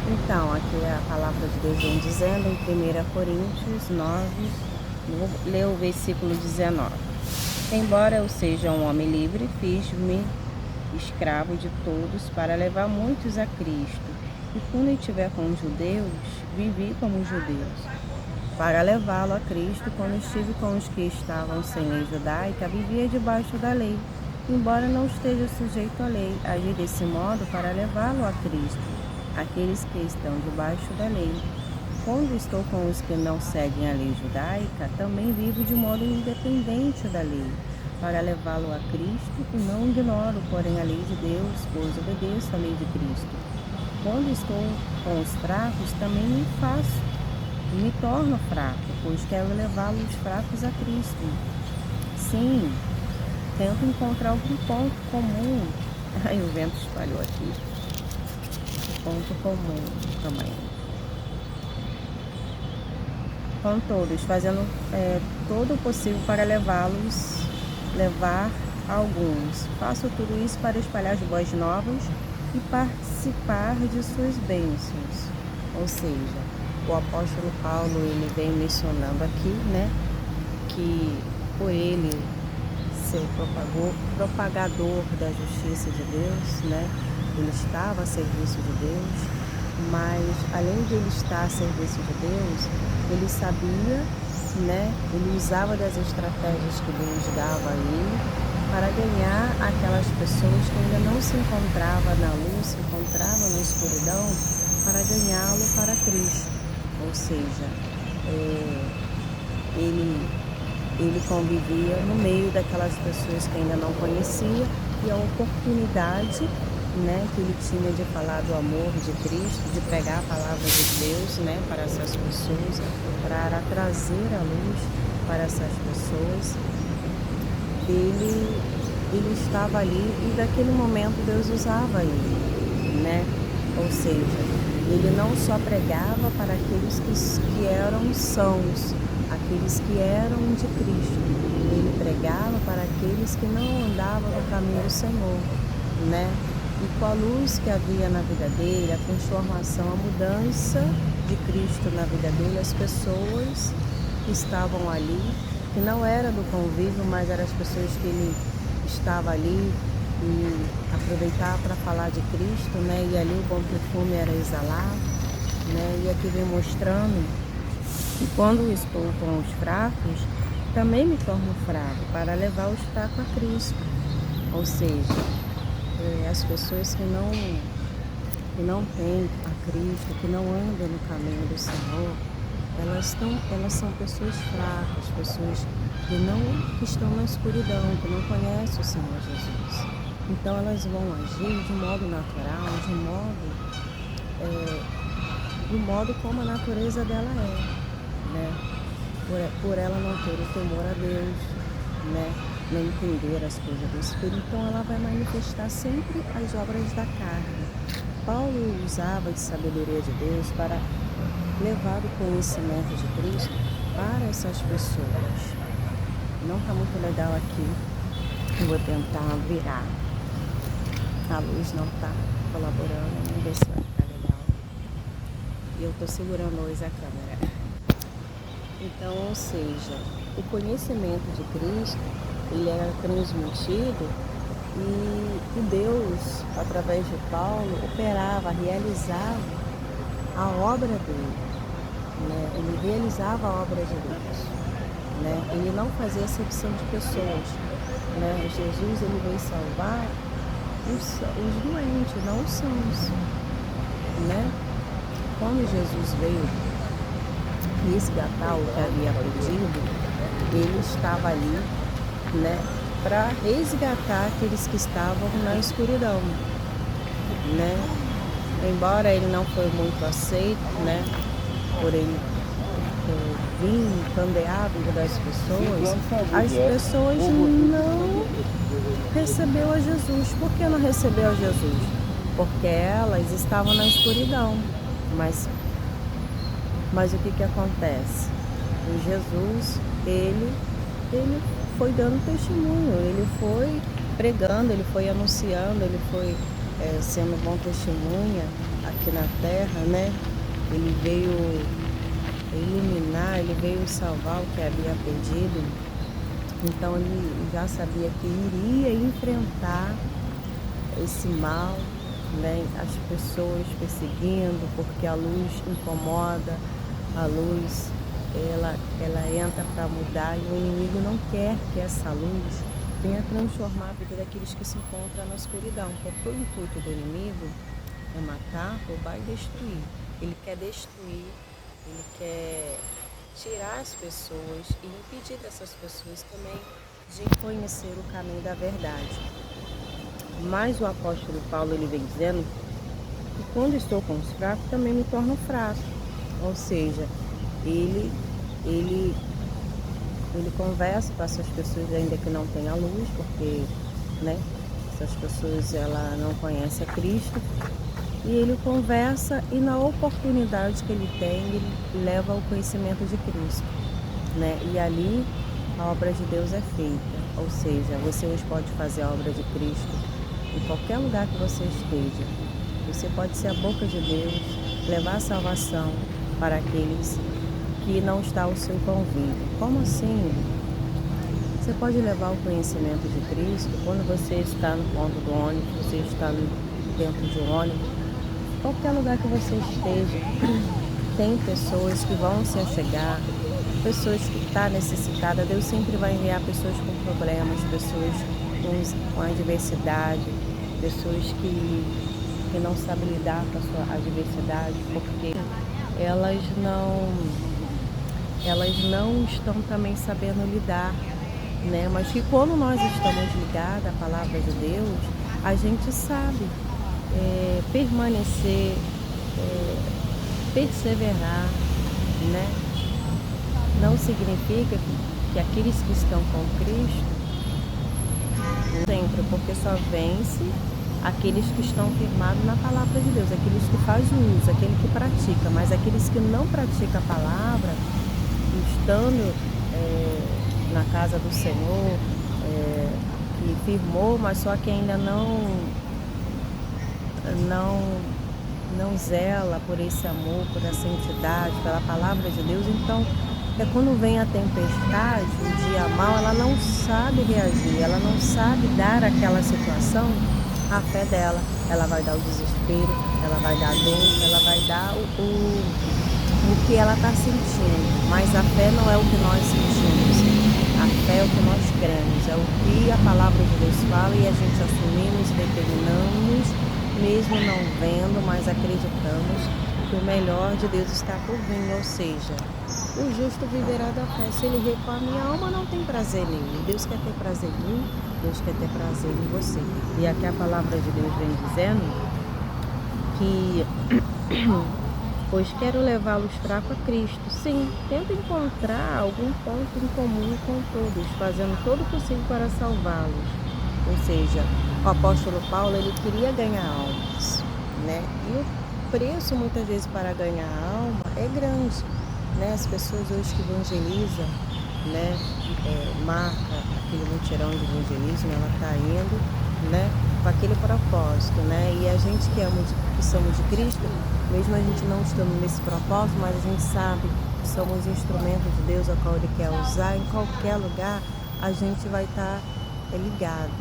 Então, aqui a palavra de Deus vem dizendo em 1 Coríntios 9, vou ler o versículo 19. Embora eu seja um homem livre, fiz-me escravo de todos para levar muitos a Cristo. E quando eu estiver com os judeus, vivi como os judeus, para levá-lo a Cristo. Quando estive com os que estavam sem lei judaica, vivia debaixo da lei, embora não esteja sujeito à lei, agi desse modo para levá-lo a Cristo, aqueles que estão debaixo da lei. Quando estou com os que não seguem a lei judaica, também vivo de modo independente da lei, para levá-lo a Cristo, e não ignoro, porém, a lei de Deus, pois obedeço à lei de Cristo. Quando estou com os fracos, também me torno fraco, pois quero levá-los fracos a Cristo. Sim, tento encontrar algum ponto comum. Ai, o vento espalhou aqui. Ponto comum também. Com todos, fazendo todo o possível para levar alguns. Faço tudo isso para espalhar as boas novas e participar de suas bênçãos. Ou seja, o apóstolo Paulo, ele vem mencionando aqui, né, que por ele ser propagador da justiça de Deus, né, ele estava a serviço de Deus, mas além de ele estar a serviço de Deus, ele sabia, né, ele usava das estratégias que Deus dava a ele para ganhar aquelas pessoas que ainda não se encontravam na luz, se encontravam na escuridão, para ganhá-lo para Cristo. Ou seja, ele convivia no meio daquelas pessoas que ainda não conhecia, e a oportunidade, né, que ele tinha de falar do amor de Cristo, de pregar a palavra de Deus, né, para essas pessoas, para trazer a luz para essas pessoas, ele estava ali, e daquele momento Deus usava ele, né? Ou seja, ele não só pregava para aqueles que eram sãos, aqueles que eram de Cristo, ele pregava para aqueles que não andavam no caminho do Senhor, né? E com a luz que havia na vida dele, a transformação, a mudança de Cristo na vida dele, as pessoas que estavam ali, que não era do convívio, mas eram as pessoas que ele estava ali e aproveitava para falar de Cristo, né? E ali o bom perfume era exalado, né? E aqui vem mostrando que quando estou com os fracos, também me torno fraco para levar os fracos a Cristo. Ou seja, as pessoas que não têm a Cristo, que não andam no caminho do Senhor, elas são pessoas fracas, pessoas que estão na escuridão, que não conhecem o Senhor Jesus. Então elas vão agir de modo natural, do modo como a natureza dela é, né? Por ela não ter o temor a Deus, né? Não entender as coisas do Espírito, então ela vai manifestar sempre as obras da carne. Paulo usava de sabedoria de Deus para levar o conhecimento de Cristo para essas pessoas. Não está muito legal aqui. Eu vou tentar virar. A luz não está colaborando. Vamos ver se vai ficar legal. E eu estou segurando hoje a câmera. Então, ou seja, o conhecimento de Cristo, ele era transmitido, e Deus, através de Paulo, operava, realizava a obra dele, né? Ele realizava a obra de Deus, né? Ele não fazia acepção de pessoas, né? Jesus, ele veio salvar os doentes, não os sãos, né? Quando Jesus veio resgatar o que havia perdido, ele estava ali, né, para resgatar aqueles que estavam na escuridão, né? Embora ele não foi muito aceito, né, por ele vir candear a vida das pessoas, as pessoas não receberam a Jesus. Por que não recebeu a Jesus? Porque elas estavam na escuridão. Mas o que acontece? O Jesus, ele foi dando testemunho, ele foi pregando, ele foi anunciando, ele foi sendo bom testemunha aqui na terra, né? Ele veio iluminar, ele veio salvar o que havia perdido. Então ele já sabia que iria enfrentar esse mal, né? As pessoas perseguindo, porque a luz incomoda, a luz ela entra para mudar e o inimigo não quer que essa luz venha transformar a vida daqueles que se encontram na escuridão, porque o intuito do inimigo é matar, roubar e destruir. Ele quer destruir, ele quer tirar as pessoas e impedir dessas pessoas também de conhecer o caminho da verdade. Mas o apóstolo Paulo ele vem dizendo que quando estou com os fracos também me torno fraco. Ou seja, ele conversa com essas pessoas ainda que não têm a luz, porque, né, essas pessoas ela não conhece a Cristo. E ele conversa e na oportunidade que ele tem, ele leva ao conhecimento de Cristo, né? E ali a obra de Deus é feita. Ou seja, você hoje pode fazer a obra de Cristo em qualquer lugar que você esteja. Você pode ser a boca de Deus, levar a salvação para aqueles que não estão ao seu convívio. Como assim? Você pode levar o conhecimento de Cristo quando você está no ponto do ônibus, você está dentro de um ônibus, qualquer lugar que você esteja, tem pessoas que vão se achegar, pessoas que estão necessitadas. Deus sempre vai enviar pessoas com problemas, pessoas com adversidade, pessoas que não sabem lidar com a sua adversidade, porque elas não estão também sabendo lidar, né? Mas que quando nós estamos ligados à palavra de Deus, a gente sabe permanecer, perseverar, né? Não significa que aqueles que estão com Cristo sempre, porque só vence aqueles que estão firmados na palavra de Deus, aqueles que fazem uso, aquele que pratica, mas aqueles que não praticam a palavra, estando na casa do Senhor, que firmou, mas só que ainda não zela por esse amor, por essa entidade, pela palavra de Deus. Então, quando vem a tempestade, o dia mau, ela não sabe reagir, ela não sabe dar aquela situação a fé dela. Ela vai dar o desespero, ela vai dar a dor, ela vai dar o que ela está sentindo. Mas a fé não é o que nós sentimos, a fé é o que nós cremos, é o que a palavra de Deus fala e a gente assumimos, determinamos, mesmo não vendo, mas acreditamos que o melhor de Deus está por vir. Ou seja, o justo viverá da fé. Se ele reclama, minha alma não tem prazer nele. Deus quer ter prazer em mim, Deus quer ter prazer em você. E aqui a palavra de Deus vem dizendo que pois quero levá-los fracos a Cristo. Sim, tento encontrar algum ponto em comum com todos, fazendo todo o possível para salvá-los. Ou seja, o apóstolo Paulo, ele queria ganhar almas, né? E o preço, muitas vezes, para ganhar alma é grande, né? As pessoas hoje que evangelizam, né? Marca aquele mutirão de evangelismo, ela está indo, né? Com aquele propósito, né? E a gente que somos de Cristo, mesmo a gente não estando nesse propósito, mas a gente sabe que somos instrumentos de Deus, ao qual Ele quer usar, em qualquer lugar, a gente vai estar ligado.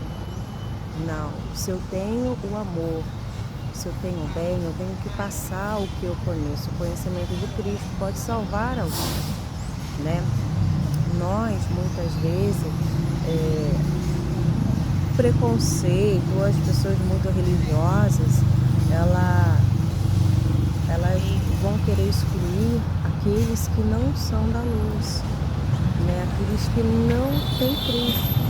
Não, se eu tenho o amor, se eu tenho o bem, eu tenho que passar o que eu conheço. O conhecimento de Cristo pode salvar alguém, né? Nós, muitas vezes, preconceito, as pessoas muito religiosas, elas vão querer excluir aqueles que não são da luz, né? Aqueles que não têm Cristo,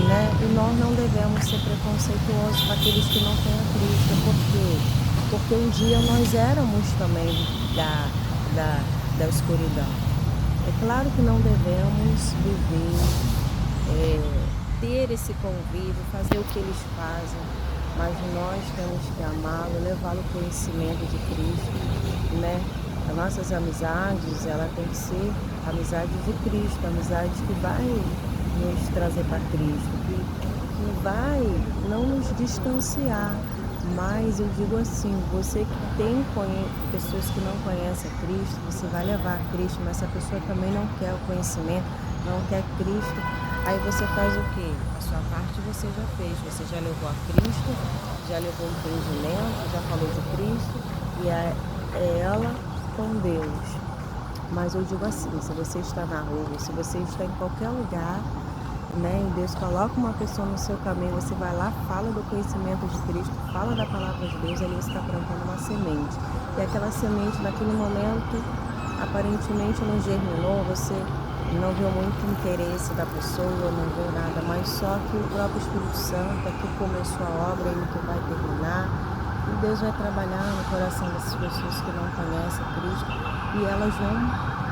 né? E nós não devemos ser preconceituosos com aqueles que não têm a Cristo. Por quê? Porque um dia nós éramos também da escuridão. É claro que não devemos viver, ter esse convívio, fazer o que eles fazem, mas nós temos que amá-lo, levá-lo ao conhecimento de Cristo, né? As nossas amizades, ela tem que ser amizade de Cristo, amizade que vai nos trazer para Cristo, que vai não nos distanciar, Mas eu digo assim, você que tem pessoas que não conhecem a Cristo, você vai levar a Cristo, mas se a pessoa também não quer o conhecimento, não quer Cristo, aí você faz o quê? A sua parte você já fez, você já levou a Cristo, já levou o entendimento, já falou de Cristo, e é ela com Deus. Mas eu digo assim, se você está na rua, se você está em qualquer lugar, né, e Deus coloca uma pessoa no seu caminho, você vai lá, fala do conhecimento de Cristo, fala da palavra de Deus, ali você está plantando uma semente. E aquela semente, naquele momento, aparentemente não germinou, você não viu muito interesse da pessoa, não viu nada, mas só que o próprio Espírito Santo, que começou a obra, ele que vai terminar, e Deus vai trabalhar no coração dessas pessoas que não conhecem Cristo, e elas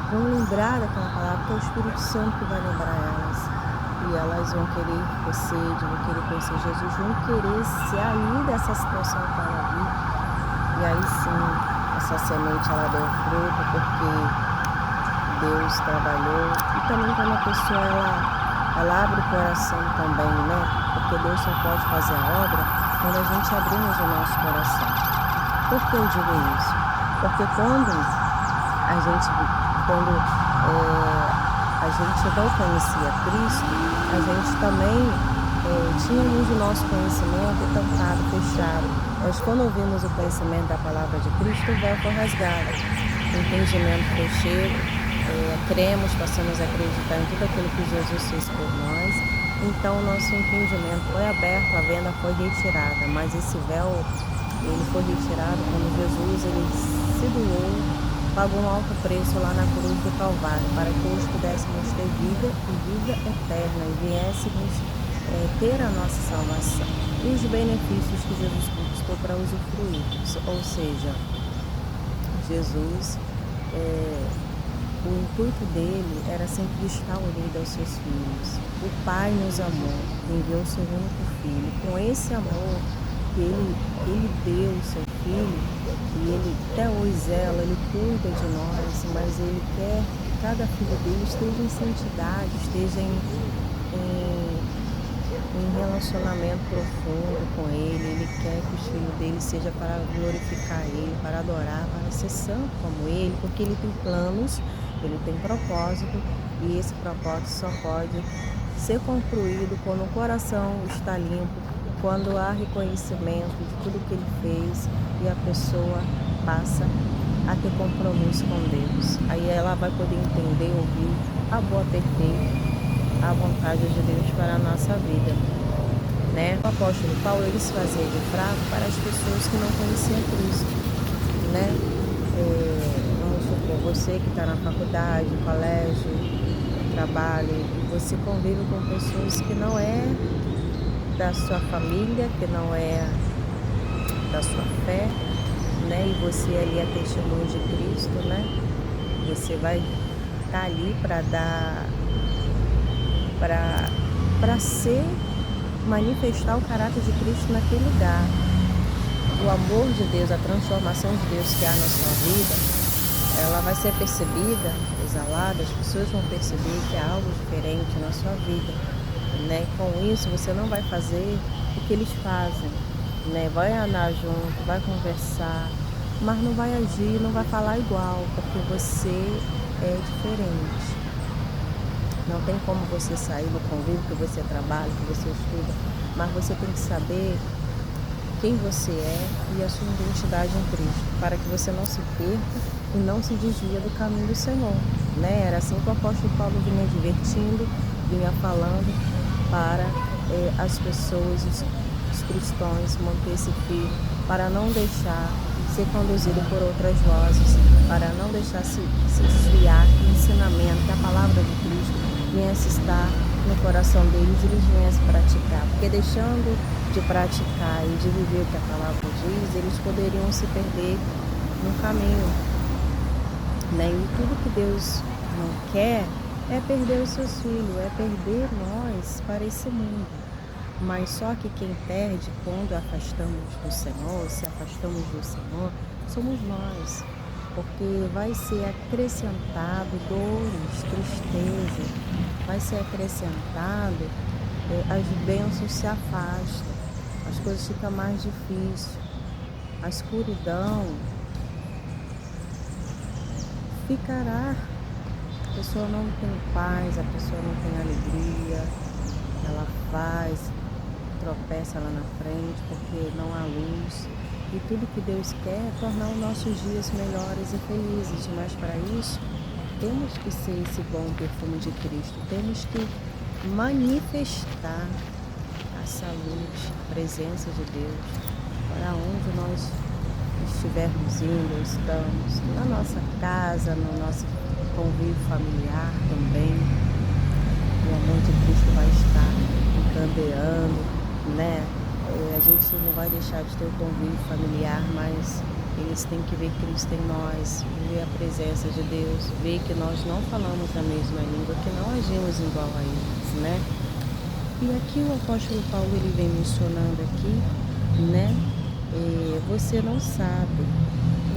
vão lembrar daquela palavra, que é o Espírito Santo que vai lembrar elas. E elas vão querer ter sede, vão querer conhecer Jesus, vão querer sair dessa situação que ela vive. E aí sim, essa semente ela deu fruto, porque Deus trabalhou. E também quando a pessoa ela abre o coração também, né? Porque Deus só pode fazer a obra quando a gente abrimos o nosso coração. Por que eu digo isso? Porque quando a gente não conhecia Cristo, a gente também tínhamos o nosso conhecimento tampado, fechado. Mas quando ouvimos o conhecimento da palavra de Cristo, o véu foi rasgado, o entendimento foi cheio, cremos, passamos a acreditar em tudo aquilo que Jesus fez por nós. Então o nosso entendimento foi aberto, a venda foi retirada, mas esse véu ele foi retirado quando Jesus ele se doou, pagou um alto preço lá na cruz do Calvário, para que hoje pudéssemos ter vida e vida eterna, e viéssemos ter a nossa salvação. E os benefícios que Jesus conquistou para usufruir. Ou seja, Jesus, o intuito dele era sempre estar unido aos seus filhos. O Pai nos amou, enviou o seu único filho. Com esse amor que ele deu o seu filho, e ele até hoje zela, ele cuida de nós, mas ele quer que cada filho dele esteja em santidade, esteja em relacionamento profundo com ele. Ele quer que os filhos dele seja para glorificar ele, para adorar, para ser santo como ele, porque ele tem planos, ele tem propósito, e esse propósito só pode ser concluído quando o coração está limpo, quando há reconhecimento de tudo que ele fez e a pessoa passa a ter compromisso com Deus. Aí ela vai poder entender, ouvir a boa, perfeita, a vontade de Deus para a nossa vida, né? O apóstolo Paulo ele se fazia de fraco para as pessoas que não conheciam Cristo, né? Vamos supor, você que está na faculdade, colégio, trabalho, e você convive com pessoas que não é da sua família, que não é da sua fé, né? E você ali é testemunho de Cristo, né? Você vai estar ali para dar, para ser, manifestar o caráter de Cristo naquele lugar. O amor de Deus, a transformação de Deus que há na sua vida, ela vai ser percebida, exalada, as pessoas vão perceber que há algo diferente na sua vida, né? Com isso você não vai fazer o que eles fazem, né? Vai andar junto, vai conversar, mas não vai agir, não vai falar igual, porque você é diferente. Não tem como você sair do convívio que você trabalha, que você estuda, mas você tem que saber quem você é e a sua identidade em Cristo, para que você não se perca e não se desvia do caminho do Senhor, né? Era assim que o apóstolo Paulo vinha divertindo, vinha falando para as pessoas, os cristãos, manter-se firme, para não deixar ser conduzido por outras vozes, para não deixar se desviar do ensinamento, que a palavra de Cristo viesse estar no coração deles e eles viessem praticar, porque deixando de praticar e de viver o que a palavra diz, eles poderiam se perder no caminho, né? E tudo que Deus não quer é perder os seus filhos, é perder nós para esse mundo. Mas só que quem perde quando afastamos do Senhor, se afastamos do Senhor, somos nós, porque vai ser acrescentado dores, tristeza, vai ser acrescentado, as bênçãos se afastam, as coisas ficam mais difíceis. a escuridão ficará. A pessoa não tem paz, a pessoa não tem alegria, ela faz, tropeça lá na frente porque não há luz. E tudo que Deus quer é tornar os nossos dias melhores e felizes, mas para isso temos que ser esse bom perfume de Cristo, temos que manifestar essa luz, a presença de Deus, para onde nós estivermos indo, estamos, na nossa casa, no nosso convívio familiar também. O amor de Cristo vai estar encandeando, né? A gente não vai deixar de ter o convívio familiar, mas eles têm que ver Cristo em nós, ver a presença de Deus, ver que nós não falamos a mesma língua, que não agimos igual a eles, né? E aqui o apóstolo Paulo ele vem mencionando aqui, né? Você não sabe,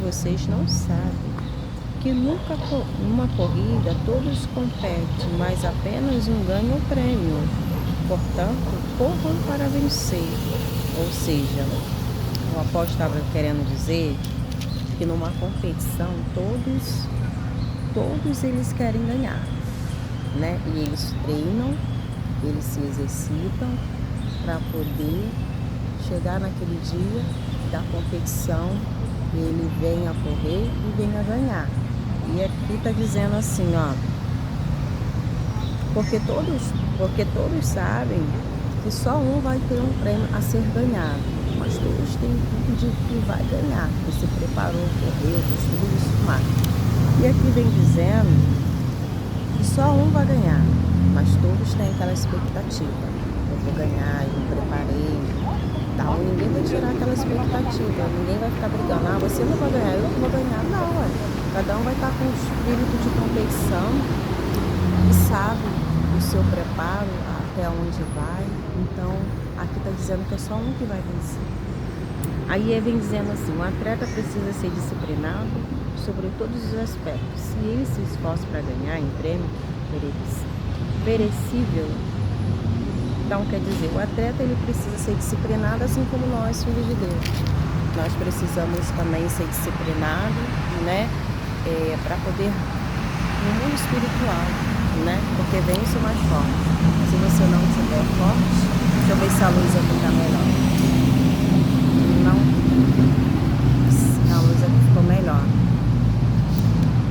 vocês não sabem que nunca numa corrida todos competem, mas apenas um ganha o prêmio. Portanto, corram para vencer. Ou seja, o apóstolo estava querendo dizer que numa competição todos eles querem ganhar, né? E eles treinam, eles se exercitam para poder chegar naquele dia da competição, ele vem a correr e vem a ganhar. E aqui está dizendo assim, ó, porque todos sabem que só um vai ter um prêmio a ser ganhado, mas todos têm um de que vai ganhar, que se preparou, correu, tudo isso mais. E aqui vem dizendo que só um vai ganhar, mas todos têm aquela expectativa. Eu vou ganhar, eu me preparei, tal. Ninguém vai tirar aquela expectativa, ninguém vai ficar brigando, você não vai ganhar, eu não vou ganhar, não, cada um vai estar com o espírito de competição e sabe o seu preparo, até onde vai. Então, aqui está dizendo que é só um que vai vencer. Aí vem dizendo assim, o atleta precisa ser disciplinado sobre todos os aspectos. Se ele se esforça para ganhar em prêmio perecível, então quer dizer, o atleta ele precisa ser disciplinado assim como nós, filhos de Deus. Nós precisamos também ser disciplinados, né? Para poder, no mundo espiritual, né? Porque vence o mais forte. Se você não estiver forte, deixa eu ver se a luz aqui está melhor. Não, a luz aqui ficou melhor.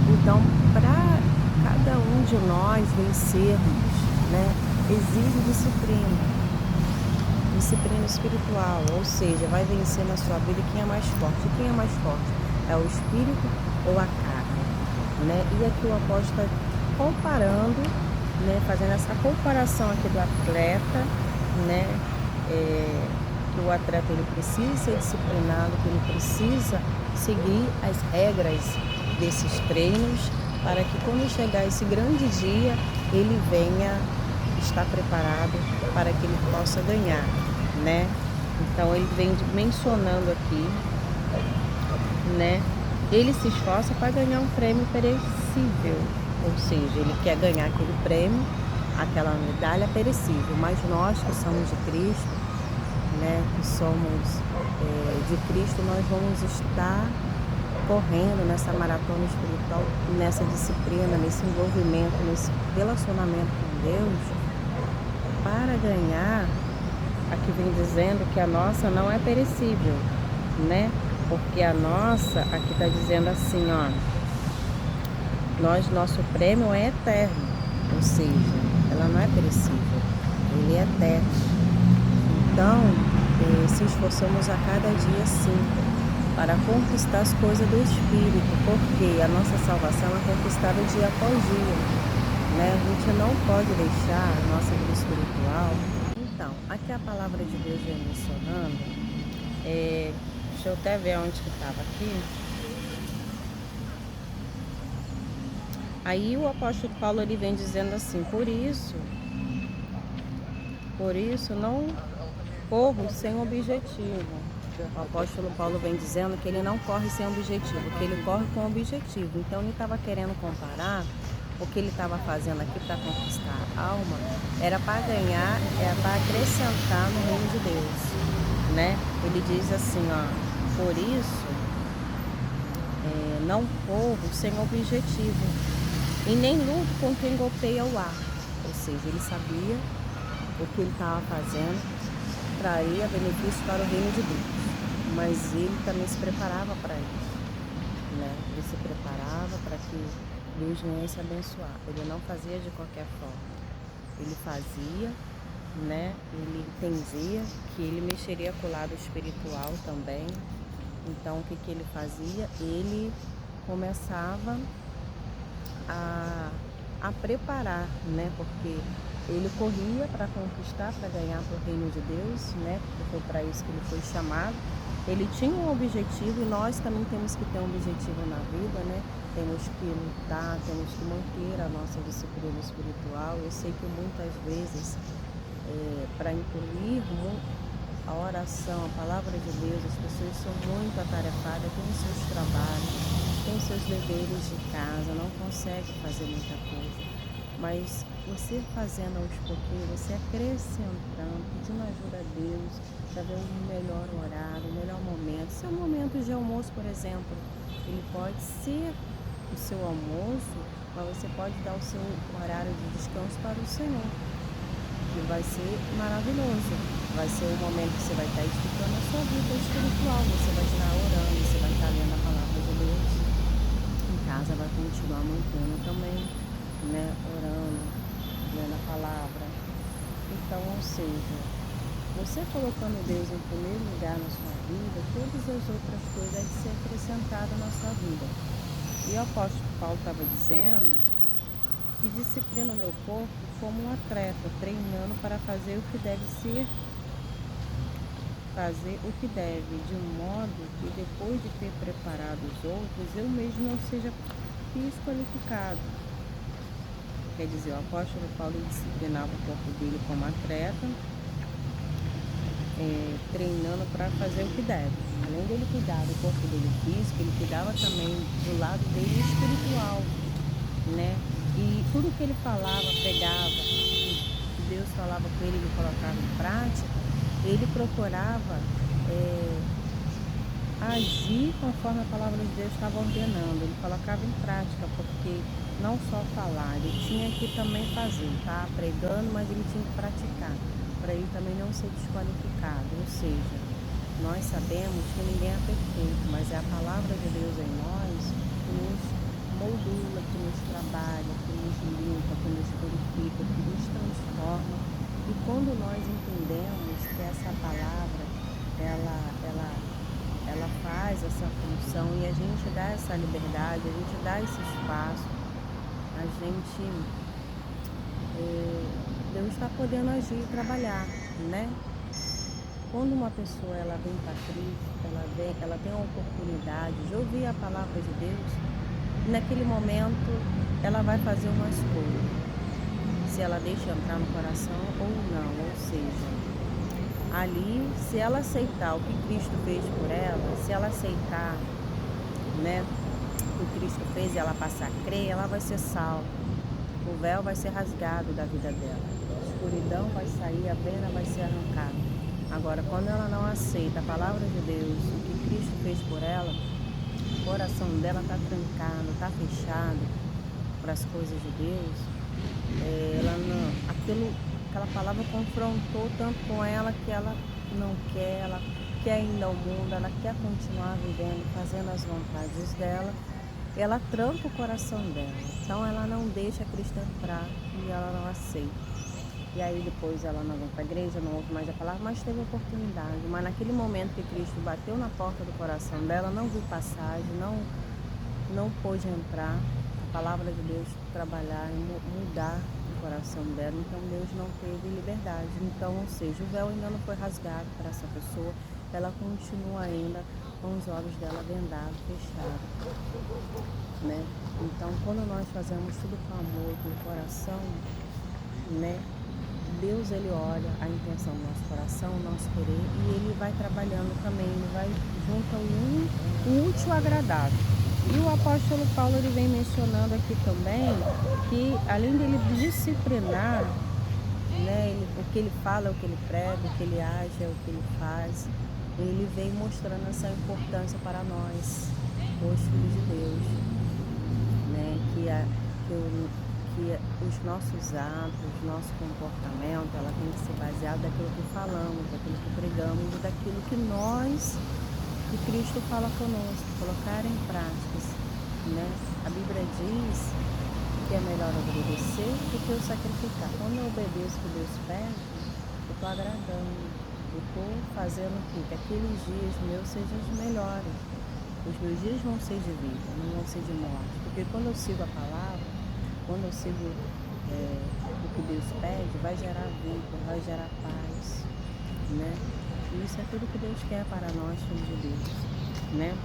Então, para cada um de nós vencermos, né? Exige disciplina. Disciplina espiritual, ou seja, vai vencer na sua vida quem é mais forte. Quem é mais forte? É o espírito ou a carne, né? E aqui o apóstolo está comparando, né? Fazendo essa comparação aqui do atleta, né? Que o atleta ele precisa ser disciplinado, que ele precisa seguir as regras desses treinos para que quando chegar esse grande dia ele venha estar preparado para que ele possa ganhar, né? Então ele vem mencionando aqui, né? Ele se esforça para ganhar um prêmio perecível, ou seja, ele quer ganhar aquele prêmio, aquela medalha perecível. Mas nós que somos de Cristo, né? Que somos de Cristo, nós vamos estar correndo nessa maratona espiritual, nessa disciplina, nesse envolvimento, nesse relacionamento com Deus, para ganhar. Aqui vem dizendo que a nossa não é perecível, né? Porque a nossa, aqui está dizendo assim, ó, nosso prêmio é eterno, ou seja, ela não é perecível, ele é eterno. Então, se esforçamos a cada dia sim, para conquistar as coisas do Espírito, porque a nossa salvação é conquistada dia após dia, né? A gente não pode deixar a nossa vida espiritual. Então, aqui a palavra de Deus vem mencionando, deixa eu até ver onde que estava aqui. Aí o apóstolo Paulo ele vem dizendo assim, por isso não corro sem objetivo. O apóstolo Paulo vem dizendo que ele não corre sem objetivo, que ele corre com objetivo. Então ele estava querendo comparar o que ele estava fazendo aqui para conquistar a alma, era para ganhar, era para acrescentar no reino de Deus, né? Ele diz assim, ó, Por isso, não corro sem objetivo e nem luto com quem golpeia o ar. Ou seja, ele sabia o que ele estava fazendo traria benefício para o reino de Deus, mas ele também se preparava para isso, né? Ele se preparava para que Deus viesse abençoar. Ele não fazia de qualquer forma. Ele fazia, né? Ele entendia que ele mexeria com o lado espiritual também. Então, o que ele fazia? Ele começava a preparar, né? Porque ele corria para conquistar, para ganhar para o reino de Deus, né? Porque foi para isso que ele foi chamado. Ele tinha um objetivo e nós também temos que ter um objetivo na vida, né? Temos que lutar, temos que manter a nossa disciplina espiritual. Eu sei que muitas vezes, para incluir a oração, a palavra de Deus, as pessoas são muito atarefadas, têm os seus trabalhos, têm os seus deveres de casa, não conseguem fazer muita coisa. Mas você fazendo aos pouquinhos, você acrescentando, pedindo ajuda a Deus, para ver um melhor horário, um melhor momento. Seu momento de almoço, por exemplo, ele pode ser o seu almoço, mas você pode dar o seu horário de descanso para o Senhor, que vai ser maravilhoso. Vai ser o momento que você vai estar edificando a sua vida espiritual, você vai estar orando, você vai estar lendo a palavra de Deus. Em casa vai continuar mantendo também, né, orando, lendo a palavra. Então, ou seja, você colocando Deus em primeiro lugar na sua vida, todas as outras coisas devem ser acrescentadas na sua vida. E o apóstolo Paulo estava dizendo que disciplina o meu corpo como um atleta, treinando para fazer o que deve ser, fazer o que deve, de um modo que depois de ter preparado os outros, eu mesmo não seja desqualificado. Quer dizer, o apóstolo Paulo disciplinava o corpo dele como atleta, treinando para fazer o que deve. Além dele cuidar do corpo dele físico, ele cuidava também do lado dele espiritual, né? E tudo que ele falava, pregava, que Deus falava com ele, ele colocava em prática, ele procurava agir conforme a palavra de Deus estava ordenando. Ele colocava em prática, porque não só falar, ele tinha que também fazer, tá? Pregando, mas ele tinha que praticar, para ele também não ser desqualificado. Ou seja, nós sabemos que ninguém é perfeito, mas é a palavra de Deus em nós que nos moldura, que nos trabalha, que nos limpa, que nos purifica, que nos transforma. E quando nós entendemos que essa palavra, ela faz essa função e a gente dá essa liberdade, a gente dá esse espaço, a gente, Deus está podendo agir e trabalhar, né? Quando uma pessoa ela vem para Cristo, ela tem a oportunidade de ouvir a palavra de Deus, naquele momento ela vai fazer uma escolha, se ela deixa entrar no coração ou não. Ou seja, ali, se ela aceitar o que Cristo fez por ela, se ela aceitar, né, o que Cristo fez e ela passar a crer, ela vai ser salva. O véu vai ser rasgado da vida dela, a escuridão vai sair, a pena vai ser arrancada. Agora, quando ela não aceita a palavra de Deus, o que Cristo fez por ela, o coração dela está trancado, está fechado para as coisas de Deus, aquela palavra confrontou tanto com ela que ela não quer, ela quer ainda o mundo, ela quer continuar vivendo, fazendo as vontades dela, ela tranca o coração dela. Então ela não deixa Cristo entrar e ela não aceita. E aí depois ela não vem para a igreja, não ouve mais a palavra, mas teve oportunidade. Mas naquele momento que Cristo bateu na porta do coração dela, não viu passagem, não pôde entrar, a palavra de Deus trabalhar e mudar o coração dela. Então Deus não teve liberdade. Então, ou seja, o véu ainda não foi rasgado para essa pessoa, ela continua ainda com os olhos dela vendados, fechados, né? Então, quando nós fazemos tudo com amor, com o coração, né? Deus, ele olha a intenção do nosso coração, o nosso querer, e ele vai trabalhando também, ele vai junto ao útil ao agradável. E o apóstolo Paulo, ele vem mencionando aqui também que, além dele disciplinar, né, o que ele fala é o que ele prega, o que ele age é o que ele faz, ele veio mostrando essa importância para nós, os filhos de Deus, né? Que os nossos atos, nosso comportamento, ela tem que ser baseado naquilo que falamos, daquilo que pregamos e daquilo que nós, que Cristo fala conosco, colocar em práticas, né? A Bíblia diz que é melhor obedecer do que o sacrificar. Quando eu obedeço o que Deus pede, eu estou agradando, eu estou fazendo o quê? Que aqueles dias meus sejam os melhores. Os meus dias vão ser de vida, não vão ser de morte. Porque quando eu sigo a palavra, quando eu sigo o que Deus pede, vai gerar vida, vai gerar paz, né? E isso é tudo que Deus quer para nós, filhos de Deus, né?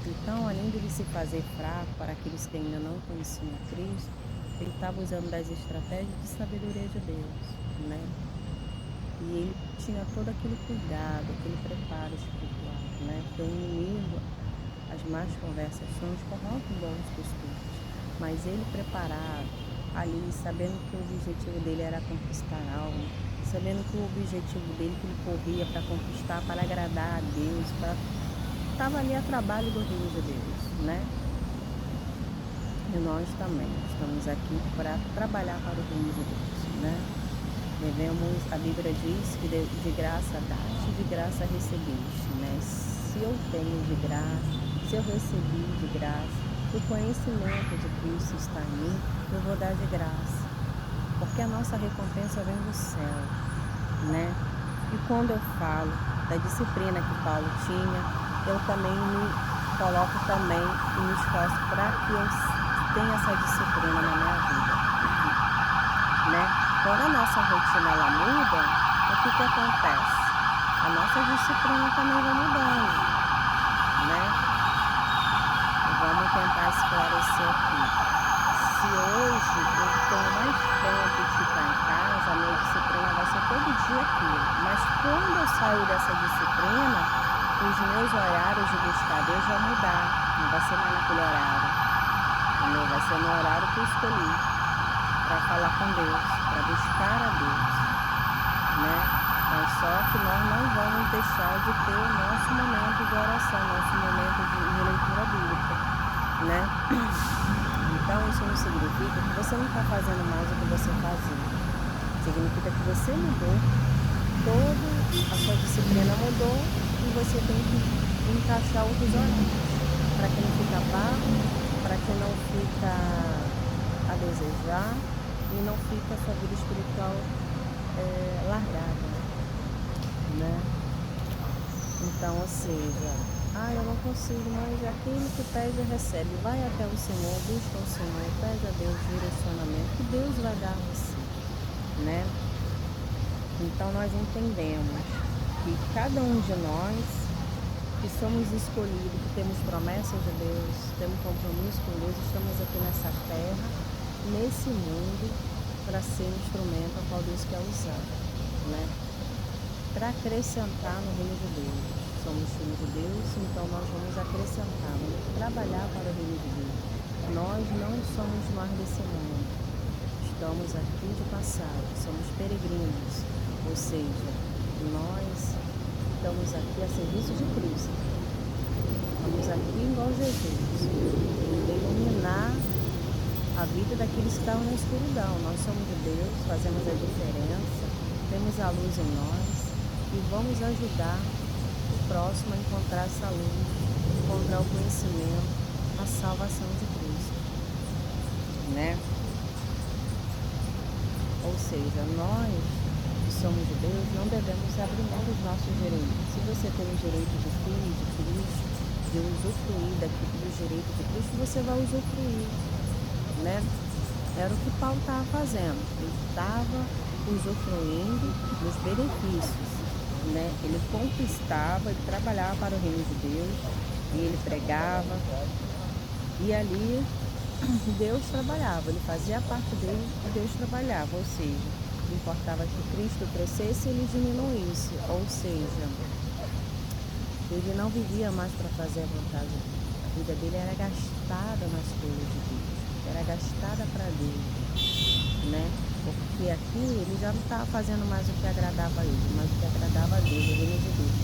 Então, além de ele se fazer fraco para aqueles que ainda não conheciam Cristo, ele estava usando das estratégias de sabedoria de Deus, né? E ele tinha todo aquele cuidado, aquele preparo espiritual, né? Porque o inimigo, as más conversações corrompem bons costumes, mas ele preparado ali, sabendo que o objetivo dele era conquistar algo, sabendo que o objetivo dele que ele corria para conquistar, para agradar a Deus, estava ali a trabalho do reino de Deus, né? E nós também estamos aqui para trabalhar para o reino de Deus, né? Devemos, a Bíblia diz que de graça daste, de graça recebeste, né? Se eu tenho de graça, se eu recebi de graça, o conhecimento de Cristo está em mim, eu vou dar de graça, porque a nossa recompensa vem do céu, né? E quando eu falo da disciplina que Paulo tinha, eu também me coloco também e me esforço para que eu tenha essa disciplina na minha vida, né? Quando a nossa rotina ela muda, o que acontece? A nossa disciplina também vai mudando, né? Vamos tentar esclarecer aqui. Se hoje eu tenho mais tempo de ficar em casa, a minha disciplina vai ser todo dia aquilo. Mas quando eu saio dessa disciplina, os meus horários de buscar Deus vão mudar. Não vai ser mais naquele horário. Entendeu? Vai ser no horário que eu escolhi para falar com Deus, para buscar a Deus, né? Mas só que nós não vamos deixar de ter o nosso momento de oração, nosso momento de leitura bíblica, né? Então isso não significa que você não está fazendo mais o que você fazia. Significa que você mudou, toda a sua disciplina mudou e você tem que encaixar outros horários para que não fica vago, para que não fica a desejar e não fica a sua vida espiritual largada, né? Então, ou seja, eu não consigo, mas aquele que pede recebe. Vai até o Senhor, busca o Senhor, pede a Deus direcionamento, que Deus vai dar a você, né? Então nós entendemos que cada um de nós, que somos escolhidos, que temos promessas de Deus, temos compromisso com Deus, estamos aqui nessa terra, nesse mundo, para ser um instrumento ao qual Deus quer usar, né? Para acrescentar no reino de Deus. Somos filhos de Deus, então nós vamos acrescentar, vamos trabalhar para o reino de Deus. Nós não somos mais desse mundo, estamos aqui de passado, somos peregrinos, ou seja, nós estamos aqui a serviço de Cristo. Estamos aqui igual Jesus, iluminar a vida daqueles que estão na escuridão. Nós somos de Deus, fazemos a diferença, temos a luz em nós e vamos ajudar o próximo a encontrar essa luz, encontrar o conhecimento, a salvação de Cristo, né? Ou seja, nós que somos de Deus não devemos abrir mão dos nossos direitos. Se você tem o direito de filho, de Cristo, de usufruir dos direitos de Cristo, você vai usufruir, né? Era o que Paulo estava fazendo. Ele estava usufruindo dos benefícios, né? Ele conquistava, ele trabalhava para o reino de Deus, e ele pregava, e ali Deus trabalhava, ele fazia a parte dele e Deus trabalhava, ou seja, importava que Cristo crescesse e ele diminuísse, ou seja, ele não vivia mais para fazer a vontade de Deus, a vida dele era gastada nas coisas de Deus, era gastada para Deus, né? Porque aqui ele já não estava fazendo mais o que agradava a ele, mas o que agradava a Deus, o reino de Deus.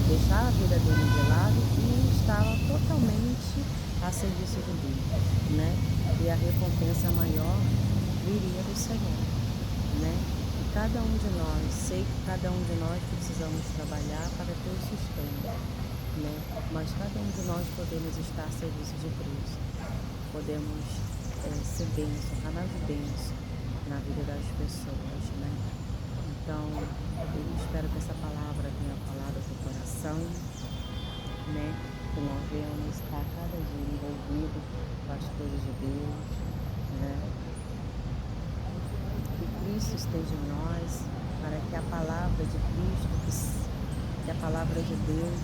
deixar a vida dele de lado e estava totalmente a serviço de Deus, né? E a recompensa maior viria do Senhor, né? E cada um de nós, sei que cada um de nós precisamos trabalhar para ter o sustento, né? Mas cada um de nós podemos estar a serviço de Cristo, podemos ser bênção, canal de bênção na vida das pessoas, né? Então, eu espero que essa palavra tenha falado ao seu coração, né? Que nós venhamos estar cada dia envolvidos com as coisas de Deus, né? Que Cristo esteja em nós, para que a palavra de Cristo, que a palavra de Deus,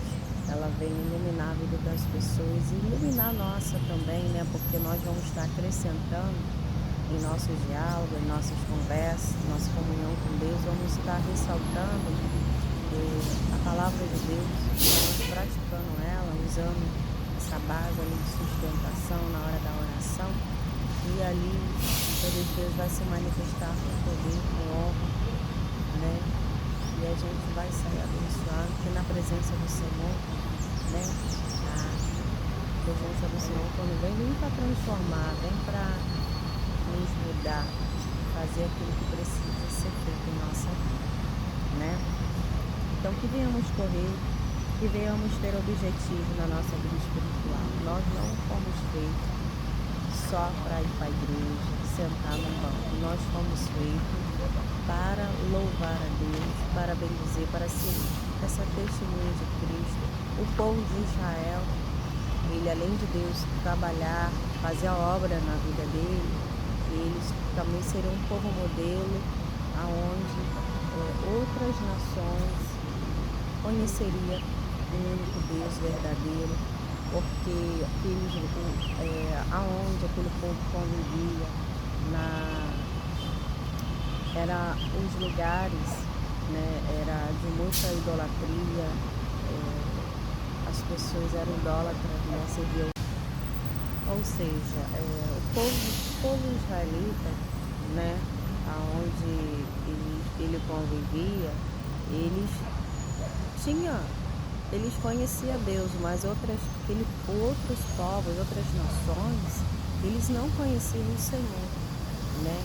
ela venha iluminar a vida das pessoas e iluminar a nossa também, né? Porque nós vamos estar acrescentando em nossos diálogos, em nossas conversas, nossa comunhão com Deus, vamos estar ressaltando a palavra de Deus, estamos praticando ela, usando essa base ali de sustentação na hora da oração, e ali Deus vai se manifestar com poder, com honra, né? E a gente vai sair abençoado, porque na presença do Senhor, né? A presença do Senhor, quando vem para transformar, vem para nos mudar, fazer aquilo que precisa ser feito em nossa vida, né? Então que venhamos correr, que venhamos ter objetivo na nossa vida espiritual. Nós não fomos feitos só para ir para a igreja, sentar num banco. Nós fomos feitos para louvar a Deus, para bendizer, para ser essa testemunha de Cristo. O povo de Israel, ele além de Deus trabalhar, fazer a obra na vida dele, eles também seriam um povo modelo, aonde outras nações conheceriam o único Deus verdadeiro, porque aonde aquele povo convivia, era os lugares, né, era de muita idolatria, as pessoas eram idólatras, né, serviam. Ou seja, o povo israelita, né, aonde ele convivia, eles conheciam Deus, mas outros povos, outras nações, eles não conheciam o Senhor, né?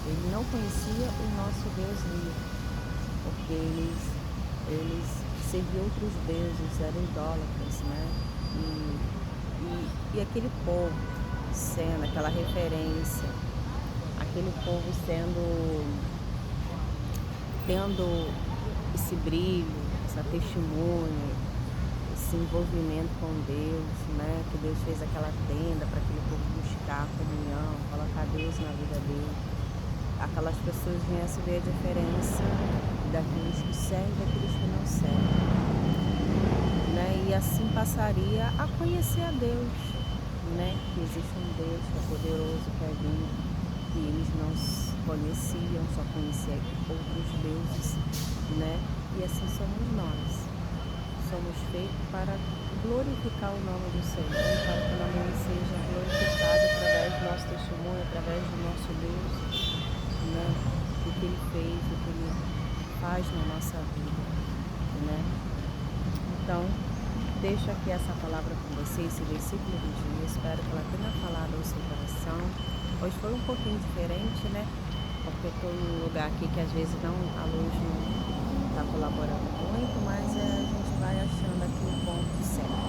Ele não conhecia o nosso Deus vivo, porque eles serviam outros deuses, eram idólatras, né? E aquele povo sendo aquela referência, aquele povo tendo esse brilho, essa testemunha, esse envolvimento com Deus, né? Que Deus fez aquela tenda para aquele povo buscar a comunhão, colocar Deus na vida dele. Aquelas pessoas viessem ver a diferença daqueles que servem e daqueles que não servem, né? E assim passaria a conhecer a Deus, né? Que existe um Deus que é poderoso, que é vivo, que eles não conheciam, só conheciam outros deuses, né? E assim somos nós. Somos feitos para glorificar o nome do Senhor, para que o nome dele seja glorificado através do nosso testemunho, através do nosso Deus, né? O que ele fez, o que ele faz na nossa vida, né? Então, deixo aqui essa palavra com vocês, esse versículo do dia. Espero que ela tenha falado ao seu coração. Hoje foi um pouquinho diferente, né? Porque estou num lugar aqui que às vezes a luz não está colaborando muito, mas a gente vai achando aqui o ponto certo.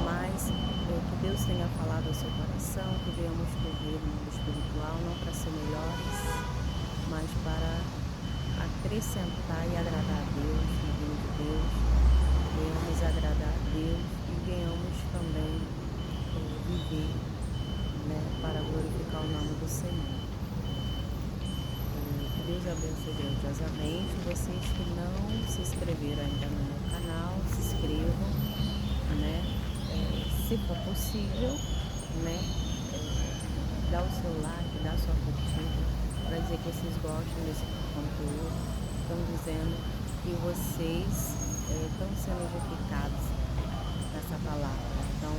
Mas que Deus tenha falado ao seu coração, que venhamos correr no mundo espiritual, não para ser melhores, mas para acrescentar e agradar a Deus, no reino de Deus. Venhamos agradar a Deus e venhamos também viver, né, para glorificar o nome do Senhor. Que Deus abençoe grandiosamente. Vocês que não se inscreveram ainda no meu canal, se inscrevam, né? Se for possível, né? Dá o seu like, dá a sua curtida, para dizer que vocês gostam desse conteúdo. Estão dizendo que vocês estão sendo edificados nessa palavra. Então,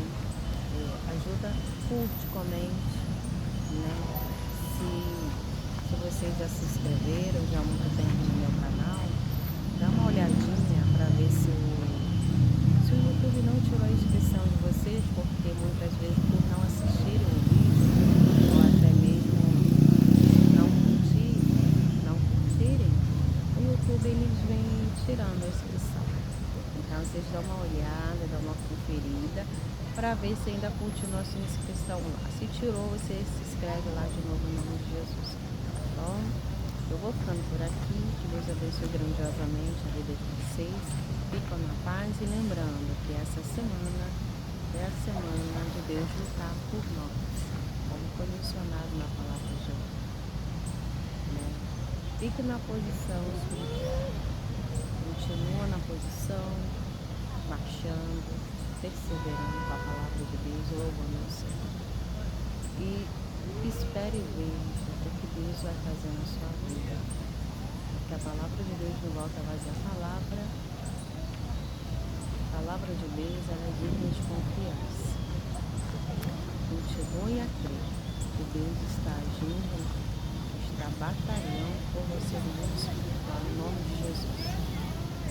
ajuda, curte, comente, né? Se vocês já se inscreveram já há muito tempo no meu canal, dá uma olhadinha para ver se vocês, porque muitas vezes por não assistirem o vídeo, ou até mesmo não curtir, não curtirem, o YouTube eles vem tirando a inscrição. Então vocês dão uma olhada, dão uma conferida para ver se ainda continua a sua inscrição lá. Se tirou, você se inscreve lá de novo em nome de Jesus. Tá bom? Eu vou ficando por aqui. Que Deus abençoe grandiosamente a vida de vocês. Ficam na paz e lembrando que essa semana é a semana de Deus lutar por nós, como foi mencionado na palavra de hoje. Né? Fique na posição espiritual. Continua na posição, marchando, perseverando com a palavra de Deus, louvando o Senhor. E espere e veja o que Deus vai fazer na sua vida. Porque a palavra de Deus não volta vazia. A palavra de Deus ela é digna de confiança. Continue a crer que Deus está agindo, está batalhando por você no mundo espiritual, em nome de Jesus.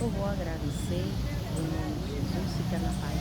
Eu vou agradecer, em nome de Jesus, fica na paz.